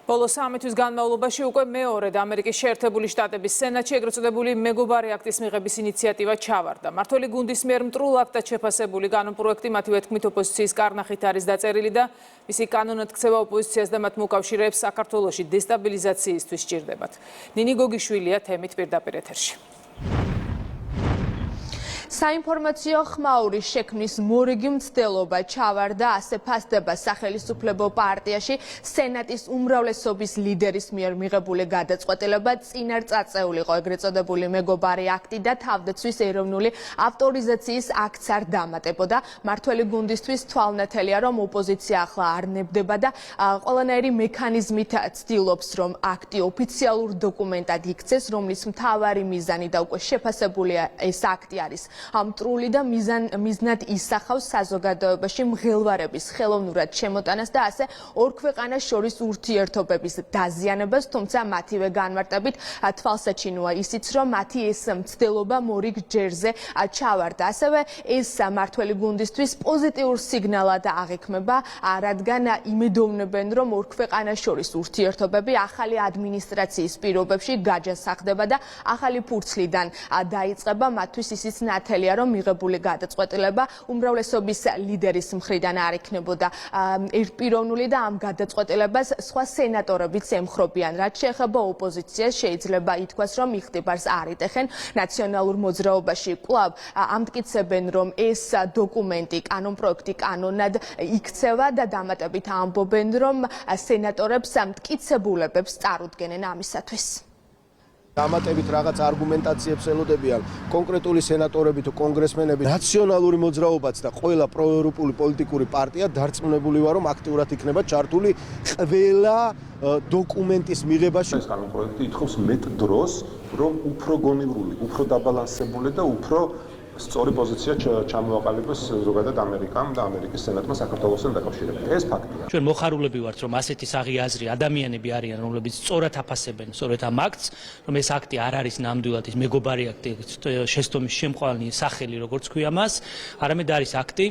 ბოლო 3 თვის განმავლობაში უკვე მეორედ ამერიკის შეერთებული შტატების სენატში ეგრეთ წოდებული მეგობარი აქტის მიღების ინიციატივა ჩავარდა. მმართველი გუნდის მიერ მტრულ აქტად შეფასებული კანონპროექტი მათივე თქმით ოპოზიციის კარნახით არის დაწერილი და მისი კანონად ქცევა ოპოზიციას და მათ მოკავშირეებს საქართველოში დესტაბილიზაციისთვის სჭირდებათ. ნინი გოგიშვილია თემით პირდაპირ ეთერში. საინფორმაციო ხმაურის შექმნის მორიგი მცდელობა ჩავარდა ასე ფასდება სახელმწიფო პარტიაში სენატის უმრავლესობის ლიდერის მიერ მიღებული გადაწყვეტილება წინარ წაწეულიყო ეგრეთ წოდებული მეგობარი აქტი და თავდაცვის ეროვნული ავტორიზაციის აქტს არ დამატებოდა. მმართველი გუნდისთვის თვალნათელია, რომ ოპოზიცია ახლა არ ნებდება და ყველანაირი მექანიზმით ცდილობს, რომ აქტი ოფიციალურ დოკუმენტად იქცეს, რომლის მთავარი მიზანი და უკვე შეფასებულია ეს აქტი არის მტრული და მიზნად ისახავს საზოგადოებაში მღელვარების ხელოვნურად შემოტანას და ასე ორ ქვეყანას შორის ურთიერთობების დაზიანებას, თუმცა მათივე განმარტებით თვალსაჩინოა ისიც, რომ მათი ეს მცდელობა მორიგ ჯერზე ჩავარდა. ასევე ეს მმართველი გუნდისთვის პოზიტიურ სიგნალად აღიქმება, რადგან იმედოვნებენ, რომ ორ ქვეყანას შორის ურთიერთობები ახალი ადმინისტრაციის პირობებში გაჯასახდება და ახალი ფურცლიდან დაიწყება. მათთვის ისიც ნათელია, რომ მიღებული გადაწყვეტილება უმრავლესობის ლიდერის მხრიდან არ იქნებოდა ერთპიროვნული და ამ გადაწყვეტილებას სხვა სენატორებიც ემხრობიან. რაც შეეხება ოპოზიციას, შეიძლება ითქვას, რომ იხტიბარს არ იტეხენ. ნაციონალურ მოძრაობაში კვლავ ამტკიცებენ, რომ ეს დოკუმენტი, კანონპროექტი კანონად იქცევა და დამატებით ამბობენ, რომ სენატორებს მტკიცებულებებს წარუდგენენ ამისათვის. დამატებით რაღაც არგუმენტაციებს ელოდებიან კონკრეტული სენატორები თუ კონგრესმენები. ნაციონალური მოძრაობაც და ყველა პროევროპული პოლიტიკური პარტია დარწმუნებული ვარ, რომ აქტიურად იქნება ჩართული ყველა დოკუმენტის მიღებაში. ეს კანონპროექტი ითხოვს მეტ დროს, რომ უფრო გონივრული, უფრო დაბალანსებული და უფრო სწორი პოზიცია ჩამოაყალიბოს ზოგადად ამერიკამ და ამერიკის სენატმა საქართველოსთან დაკავშირებით. ეს ფაქტია. ჩვენ მოხარულები ვართ, რომ ასეთი საღი აზრი ადამიანები არიან, რომლებიც სწორად აფასებენ სწორედ ამ აქტს, რომ ეს აქტი არ არის ნამდვილად ის მეგობარი აქტი, შეცდომის შემყვანი სახელი, როგორც ქვია მას, არამედ არის აქტი,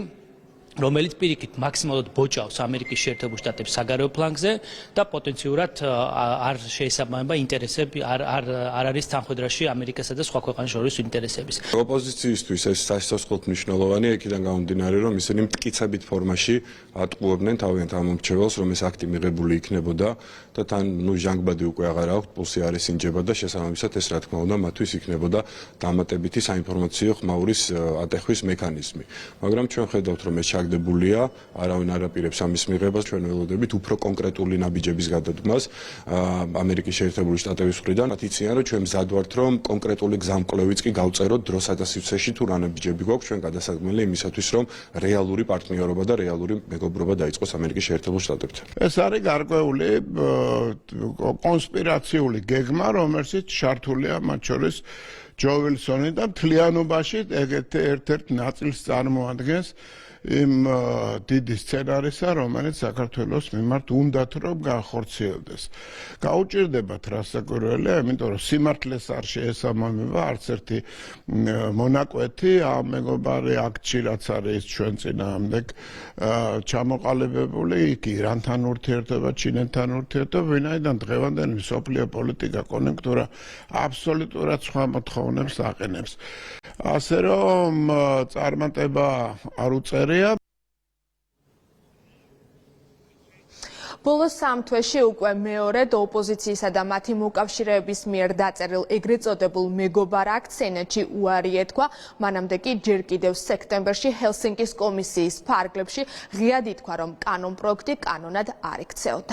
რომელიც პირიქით მაქსიმალურად ბოჭავს ამერიკის შეერთებულ შტატებს საგარეო ფლანგზე და პოტენციურად არ შეესაბამება ინტერესები, არ არის თანხმედრაში ამერიკასა და სხვა ქვეყანას შორის ინტერესების. ოპოზიციისთვის ეს სასწაულად მნიშვნელოვანია, იქიდან გამომდინარე, რომ ისინი მტკიცებით ფორმაში ატყუებდნენ თავიანთ ამომრჩეველს, რომ ეს აქტი მიღებული იქნებოდა და თან ჟანგბადი უკვე აღარ აქვს, პულსი არ ისინჯება და შესაბამისად ეს რა თქმა უნდა მათთვის იქნებოდა დამატებითი საინფორმაციო ხმაურის ატეხვის მექანიზმი. მაგრამ ჩვენ ხედავთ, რომ ეს დებულია, არავინ არ აპირებს ამის მიღებას, ჩვენ ველოდებით უფრო კონკრეტული ნაბიჯების გადადგმას ამერიკის შეერთებული შტატების მხრიდან. მათ იციან, რომ ჩვენ მზად ვართ, რომ კონკრეტული გზამკვლევიც კი გავწეროთ დროსა და სივრცეში თუ რა ნაბიჯები გვაქვს, ჩვენ გადასადგმელი იმისათვის, რომ რეალური პარტნიორობა და რეალური მეგობრობა დაიწყოს ამერიკის შეერთებულ შტატებთან. ეს არის გარკვეული კონსპირაციული გეგმა, რომელშიც ჩართულია მათ შორის ჯო ვილსონი და მთლიანობაში ერთ-ერთ ნაწილს წარმოადგენს იმ დიდი სცენარისა, რომელიც საქართველოს მიმართ უნდათ რომ განხორციელდეს. გაუჭირდებათ რასაკვირველია, იმიტომ რომ სიმართლეს არ შეესაბამება არც ერთი მონაკვეთი ამ მეგობარი აქტში, რაც არის ჩვენ წინააღმდეგ ჩამოყალიბებული, იქ ირანთან ურთიერთობა, ჩინეთთან ურთიერთობა, ვინაიდან დღევანდელი მსოფლიო პოლიტიკა კონიუნქტურა აბსოლუტურად სხვა მოთხოვნებს აყენებს. ასე რომ წარმატება არ უწერია. ბოლო 3 თვეში უკვე მეორედ ოპოზიციისა და მათი მოკავშირეების მიერ დაწერილ ეგრეთ წოდებულ მეგობარ აქტს სენატში უარი ეთქვა. მანამდე კი ჯერ კიდევ სექტემბერში ჰელსინკის კომისიის ფარგლებში ღიად ითქვა, რომ კანონპროექტი კანონად არ იქცეოდა.